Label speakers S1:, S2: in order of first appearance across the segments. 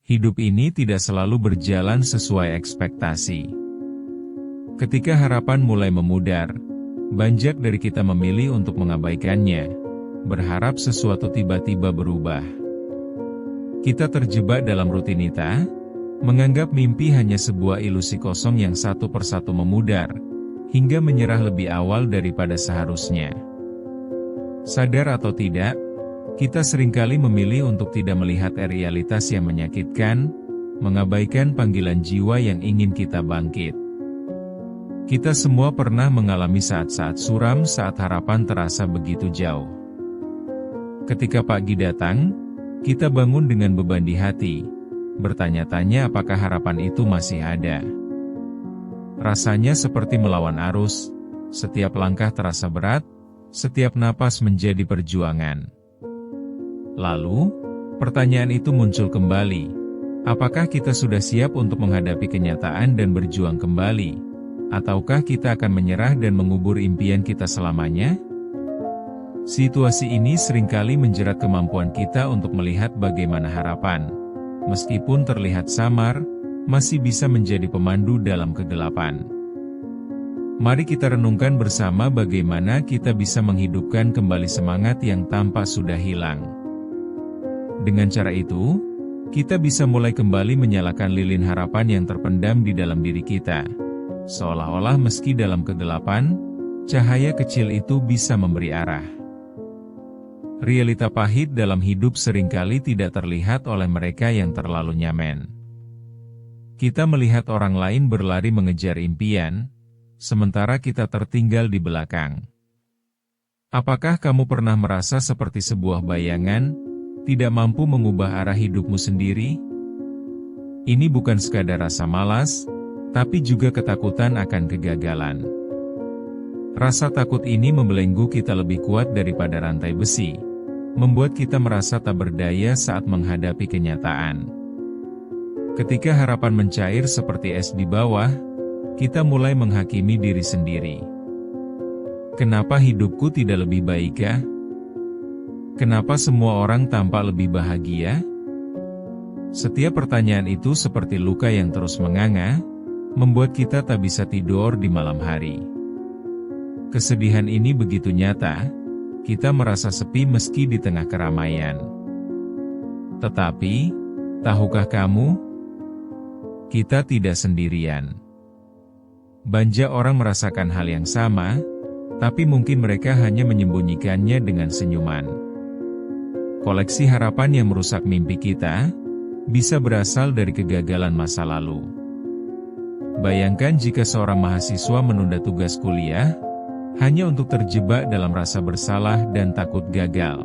S1: Hidup ini tidak selalu berjalan sesuai ekspektasi. Ketika harapan mulai memudar, banyak dari kita memilih untuk mengabaikannya, berharap sesuatu tiba-tiba berubah. Kita terjebak dalam rutinitas, menganggap mimpi hanya sebuah ilusi kosong yang satu persatu memudar, hingga menyerah lebih awal daripada seharusnya. Sadar atau tidak, kita seringkali memilih untuk tidak melihat realitas yang menyakitkan, mengabaikan panggilan jiwa yang ingin kita bangkit. Kita semua pernah mengalami saat-saat suram saat harapan terasa begitu jauh. Ketika pagi datang, kita bangun dengan beban di hati, bertanya-tanya apakah harapan itu masih ada. Rasanya seperti melawan arus, setiap langkah terasa berat, setiap napas menjadi perjuangan. Lalu, pertanyaan itu muncul kembali. Apakah kita sudah siap untuk menghadapi kenyataan dan berjuang kembali? Ataukah kita akan menyerah dan mengubur impian kita selamanya? Situasi ini seringkali menjerat kemampuan kita untuk melihat bagaimana harapan, meskipun terlihat samar, masih bisa menjadi pemandu dalam kegelapan. Mari kita renungkan bersama bagaimana kita bisa menghidupkan kembali semangat yang tampak sudah hilang. Dengan cara itu, kita bisa mulai kembali menyalakan lilin harapan yang terpendam di dalam diri kita. Seolah-olah meski dalam kegelapan, cahaya kecil itu bisa memberi arah. Realita pahit dalam hidup seringkali tidak terlihat oleh mereka yang terlalu nyaman. Kita melihat orang lain berlari mengejar impian, sementara kita tertinggal di belakang. Apakah kamu pernah merasa seperti sebuah bayangan, tidak mampu mengubah arah hidupmu sendiri? Ini bukan sekadar rasa malas, tapi juga ketakutan akan kegagalan. Rasa takut ini membelenggu kita lebih kuat daripada rantai besi, membuat kita merasa tak berdaya saat menghadapi kenyataan. Ketika harapan mencair seperti es di bawah, kita mulai menghakimi diri sendiri. Kenapa hidupku tidak lebih baik ya? Kenapa semua orang tampak lebih bahagia? Setiap pertanyaan itu seperti luka yang terus menganga, membuat kita tak bisa tidur di malam hari. Kesedihan ini begitu nyata, kita merasa sepi meski di tengah keramaian. Tetapi, tahukah kamu? Kita tidak sendirian. Banyak orang merasakan hal yang sama, tapi mungkin mereka hanya menyembunyikannya dengan senyuman. Koleksi harapan yang merusak mimpi kita, bisa berasal dari kegagalan masa lalu. Bayangkan jika seorang mahasiswa menunda tugas kuliah, hanya untuk terjebak dalam rasa bersalah dan takut gagal.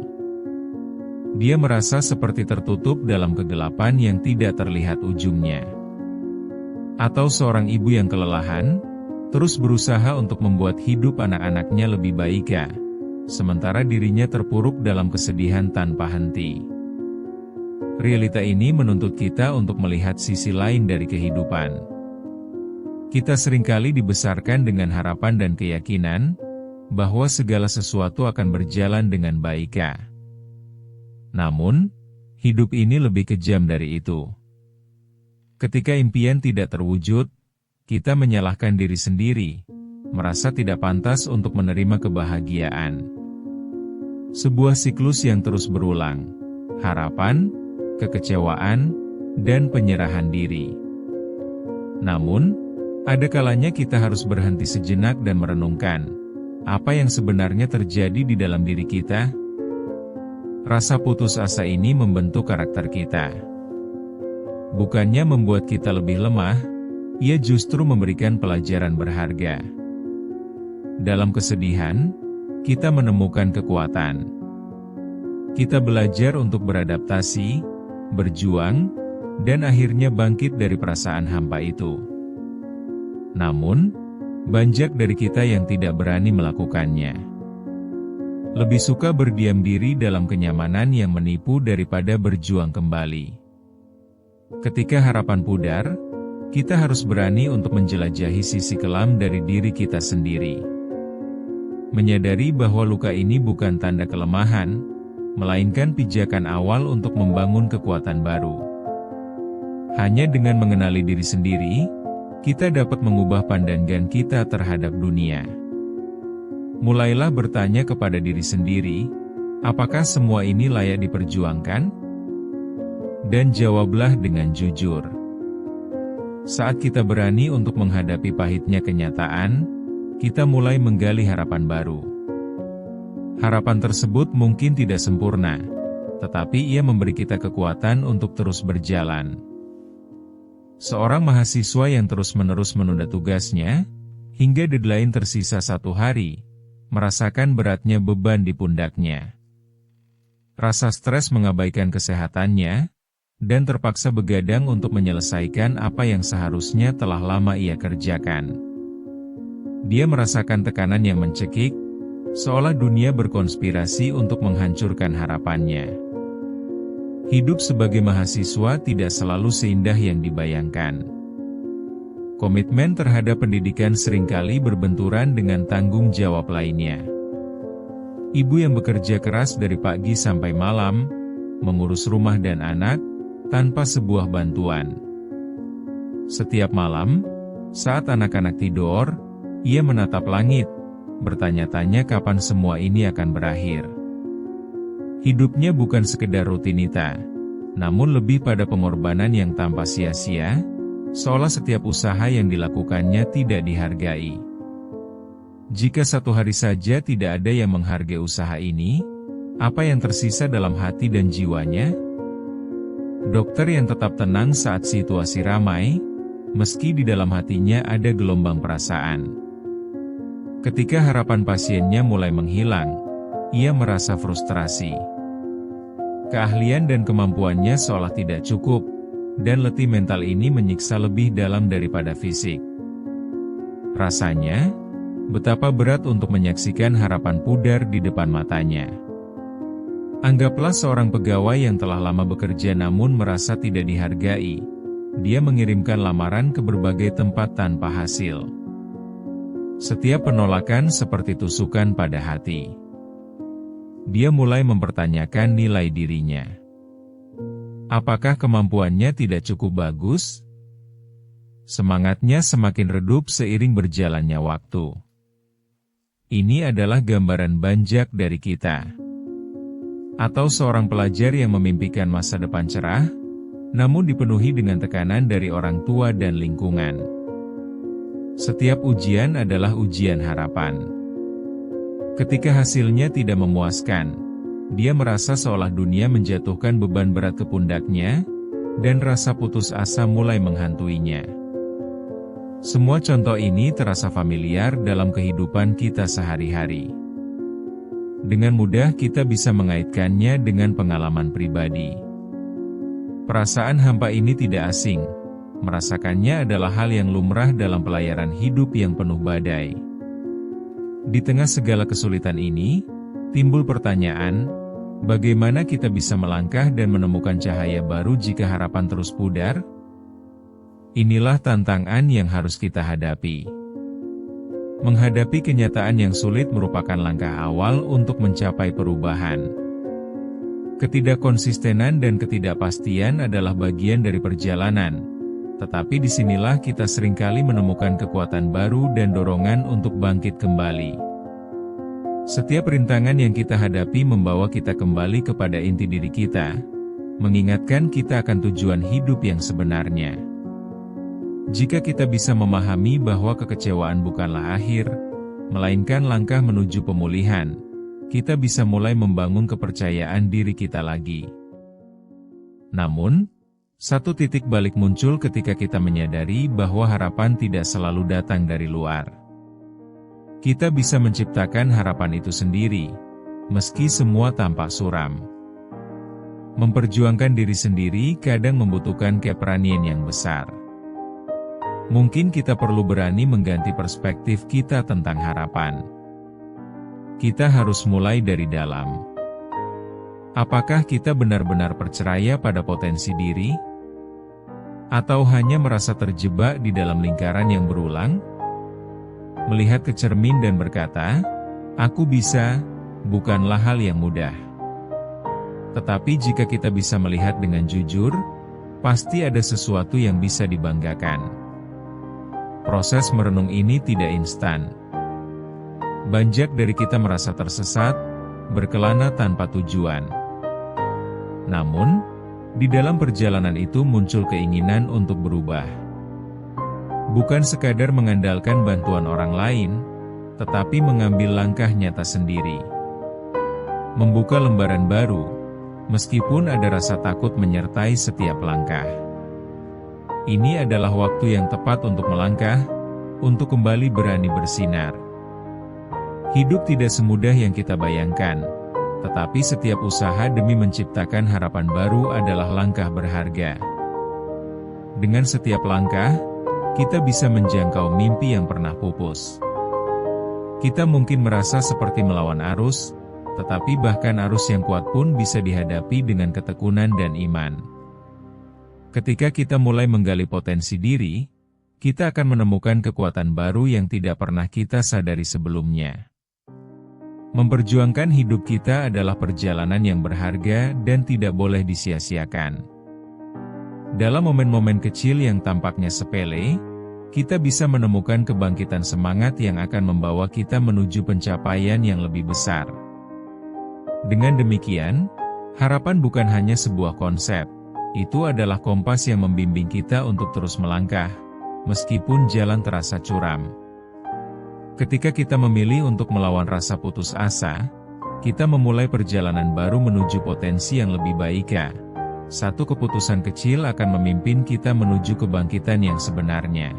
S1: Dia merasa seperti tertutup dalam kegelapan yang tidak terlihat ujungnya. Atau seorang ibu yang kelelahan, terus berusaha untuk membuat hidup anak-anaknya lebih baik, sementara dirinya terpuruk dalam kesedihan tanpa henti. Realita ini menuntut kita untuk melihat sisi lain dari kehidupan. Kita seringkali dibesarkan dengan harapan dan keyakinan bahwa segala sesuatu akan berjalan dengan baik. Namun, hidup ini lebih kejam dari itu. Ketika impian tidak terwujud, kita menyalahkan diri sendiri, merasa tidak pantas untuk menerima kebahagiaan. Sebuah siklus yang terus berulang, harapan, kekecewaan, dan penyerahan diri. Namun, ada kalanya kita harus berhenti sejenak dan merenungkan, apa yang sebenarnya terjadi di dalam diri kita? Rasa putus asa ini membentuk karakter kita. Bukannya membuat kita lebih lemah, ia justru memberikan pelajaran berharga. Dalam kesedihan, kita menemukan kekuatan. Kita belajar untuk beradaptasi, berjuang, dan akhirnya bangkit dari perasaan hampa itu. Namun, banyak dari kita yang tidak berani melakukannya. Lebih suka berdiam diri dalam kenyamanan yang menipu daripada berjuang kembali. Ketika harapan pudar, kita harus berani untuk menjelajahi sisi kelam dari diri kita sendiri. Menyadari bahwa luka ini bukan tanda kelemahan, melainkan pijakan awal untuk membangun kekuatan baru. Hanya dengan mengenali diri sendiri, kita dapat mengubah pandangan kita terhadap dunia. Mulailah bertanya kepada diri sendiri, apakah semua ini layak diperjuangkan? Dan jawablah dengan jujur. Saat kita berani untuk menghadapi pahitnya kenyataan, kita mulai menggali harapan baru. Harapan tersebut mungkin tidak sempurna, tetapi ia memberi kita kekuatan untuk terus berjalan. Seorang mahasiswa yang terus-menerus menunda tugasnya, hingga deadline tersisa 1 hari, merasakan beratnya beban di pundaknya. Rasa stres mengabaikan kesehatannya, dan terpaksa begadang untuk menyelesaikan apa yang seharusnya telah lama ia kerjakan. Dia merasakan tekanan yang mencekik, seolah dunia berkonspirasi untuk menghancurkan harapannya. Hidup sebagai mahasiswa tidak selalu seindah yang dibayangkan. Komitmen terhadap pendidikan seringkali berbenturan dengan tanggung jawab lainnya. Ibu yang bekerja keras dari pagi sampai malam, mengurus rumah dan anak, tanpa sebuah bantuan. Setiap malam, saat anak-anak tidur, ia menatap langit, bertanya-tanya kapan semua ini akan berakhir. Hidupnya bukan sekedar rutinitas, namun lebih pada pengorbanan yang tanpa sia-sia, seolah setiap usaha yang dilakukannya tidak dihargai. Jika satu hari saja tidak ada yang menghargai usaha ini, apa yang tersisa dalam hati dan jiwanya? Dokter yang tetap tenang saat situasi ramai, meski di dalam hatinya ada gelombang perasaan. Ketika harapan pasiennya mulai menghilang, ia merasa frustrasi. Keahlian dan kemampuannya seolah tidak cukup, dan letih mental ini menyiksa lebih dalam daripada fisik. Rasanya, betapa berat untuk menyaksikan harapan pudar di depan matanya. Anggaplah seorang pegawai yang telah lama bekerja namun merasa tidak dihargai. Dia mengirimkan lamaran ke berbagai tempat tanpa hasil. Setiap penolakan seperti tusukan pada hati. Dia mulai mempertanyakan nilai dirinya. Apakah kemampuannya tidak cukup bagus? Semangatnya semakin redup seiring berjalannya waktu. Ini adalah gambaran banjak dari kita. Atau seorang pelajar yang memimpikan masa depan cerah, namun dipenuhi dengan tekanan dari orang tua dan lingkungan. Setiap ujian adalah ujian harapan. Ketika hasilnya tidak memuaskan, dia merasa seolah dunia menjatuhkan beban berat ke pundaknya, dan rasa putus asa mulai menghantuinya. Semua contoh ini terasa familiar dalam kehidupan kita sehari-hari. Dengan mudah kita bisa mengaitkannya dengan pengalaman pribadi. Perasaan hampa ini tidak asing, merasakannya adalah hal yang lumrah dalam pelayaran hidup yang penuh badai. Di tengah segala kesulitan ini, timbul pertanyaan, bagaimana kita bisa melangkah dan menemukan cahaya baru jika harapan terus pudar? Inilah tantangan yang harus kita hadapi. Menghadapi kenyataan yang sulit merupakan langkah awal untuk mencapai perubahan. Ketidakkonsistenan dan ketidakpastian adalah bagian dari perjalanan. Tetapi disinilah kita seringkali menemukan kekuatan baru dan dorongan untuk bangkit kembali. Setiap rintangan yang kita hadapi membawa kita kembali kepada inti diri kita, mengingatkan kita akan tujuan hidup yang sebenarnya. Jika kita bisa memahami bahwa kekecewaan bukanlah akhir, melainkan langkah menuju pemulihan, kita bisa mulai membangun kepercayaan diri kita lagi. Namun, satu titik balik muncul ketika kita menyadari bahwa harapan tidak selalu datang dari luar. Kita bisa menciptakan harapan itu sendiri, meski semua tampak suram. Memperjuangkan diri sendiri kadang membutuhkan keberanian yang besar. Mungkin kita perlu berani mengganti perspektif kita tentang harapan. Kita harus mulai dari dalam. Apakah kita benar-benar percaya pada potensi diri? Atau hanya merasa terjebak di dalam lingkaran yang berulang? Melihat ke cermin dan berkata, "Aku bisa," bukanlah hal yang mudah. Tetapi jika kita bisa melihat dengan jujur, pasti ada sesuatu yang bisa dibanggakan. Proses merenung ini tidak instan. Banyak dari kita merasa tersesat, berkelana tanpa tujuan. Namun, di dalam perjalanan itu muncul keinginan untuk berubah. Bukan sekadar mengandalkan bantuan orang lain, tetapi mengambil langkah nyata sendiri. Membuka lembaran baru, meskipun ada rasa takut menyertai setiap langkah. Ini adalah waktu yang tepat untuk melangkah, untuk kembali berani bersinar. Hidup tidak semudah yang kita bayangkan, tetapi setiap usaha demi menciptakan harapan baru adalah langkah berharga. Dengan setiap langkah, kita bisa menjangkau mimpi yang pernah pupus. Kita mungkin merasa seperti melawan arus, tetapi bahkan arus yang kuat pun bisa dihadapi dengan ketekunan dan iman. Ketika kita mulai menggali potensi diri, kita akan menemukan kekuatan baru yang tidak pernah kita sadari sebelumnya. Memperjuangkan hidup kita adalah perjalanan yang berharga dan tidak boleh disia-siakan. Dalam momen-momen kecil yang tampaknya sepele, kita bisa menemukan kebangkitan semangat yang akan membawa kita menuju pencapaian yang lebih besar. Dengan demikian, harapan bukan hanya sebuah konsep, itu adalah kompas yang membimbing kita untuk terus melangkah, meskipun jalan terasa curam. Ketika kita memilih untuk melawan rasa putus asa, kita memulai perjalanan baru menuju potensi yang lebih baik. Satu keputusan kecil akan memimpin kita menuju kebangkitan yang sebenarnya.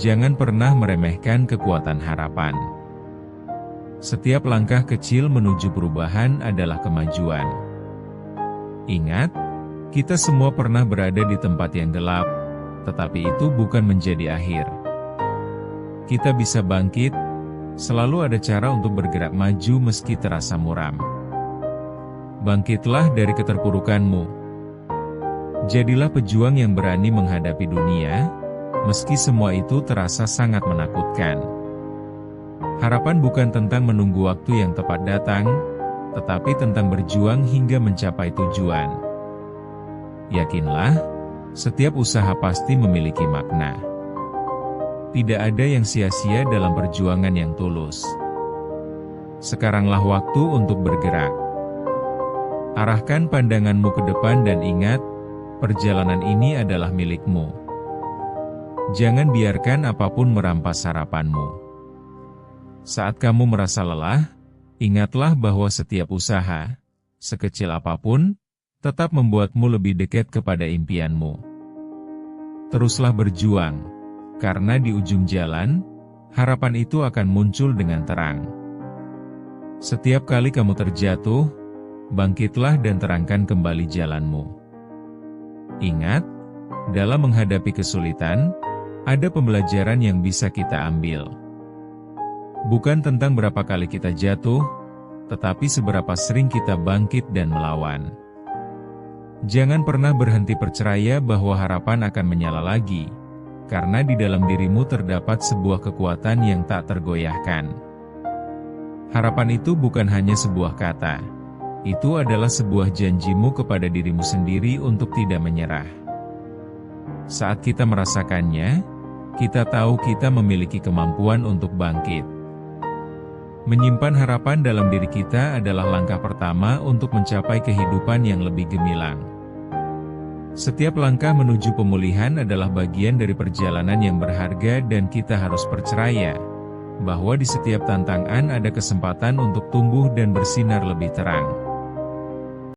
S1: Jangan pernah meremehkan kekuatan harapan. Setiap langkah kecil menuju perubahan adalah kemajuan. Ingat, kita semua pernah berada di tempat yang gelap, tetapi itu bukan menjadi akhir. Kita bisa bangkit, selalu ada cara untuk bergerak maju meski terasa muram. Bangkitlah dari keterpurukanmu. Jadilah pejuang yang berani menghadapi dunia, meski semua itu terasa sangat menakutkan. Harapan bukan tentang menunggu waktu yang tepat datang, tetapi tentang berjuang hingga mencapai tujuan. Yakinlah, setiap usaha pasti memiliki makna. Tidak ada yang sia-sia dalam perjuangan yang tulus. Sekaranglah waktu untuk bergerak. Arahkan pandanganmu ke depan dan ingat, perjalanan ini adalah milikmu. Jangan biarkan apapun merampas harapanmu. Saat kamu merasa lelah, ingatlah bahwa setiap usaha, sekecil apapun, tetap membuatmu lebih dekat kepada impianmu. Teruslah berjuang, karena di ujung jalan, harapan itu akan muncul dengan terang. Setiap kali kamu terjatuh, bangkitlah dan terangkan kembali jalanmu. Ingat, dalam menghadapi kesulitan, ada pembelajaran yang bisa kita ambil. Bukan tentang berapa kali kita jatuh, tetapi seberapa sering kita bangkit dan melawan. Jangan pernah berhenti percaya bahwa harapan akan menyala lagi, karena di dalam dirimu terdapat sebuah kekuatan yang tak tergoyahkan. Harapan itu bukan hanya sebuah kata, itu adalah sebuah janjimu kepada dirimu sendiri untuk tidak menyerah. Saat kita merasakannya, kita tahu kita memiliki kemampuan untuk bangkit. Menyimpan harapan dalam diri kita adalah langkah pertama untuk mencapai kehidupan yang lebih gemilang. Setiap langkah menuju pemulihan adalah bagian dari perjalanan yang berharga dan kita harus percaya bahwa di setiap tantangan ada kesempatan untuk tumbuh dan bersinar lebih terang.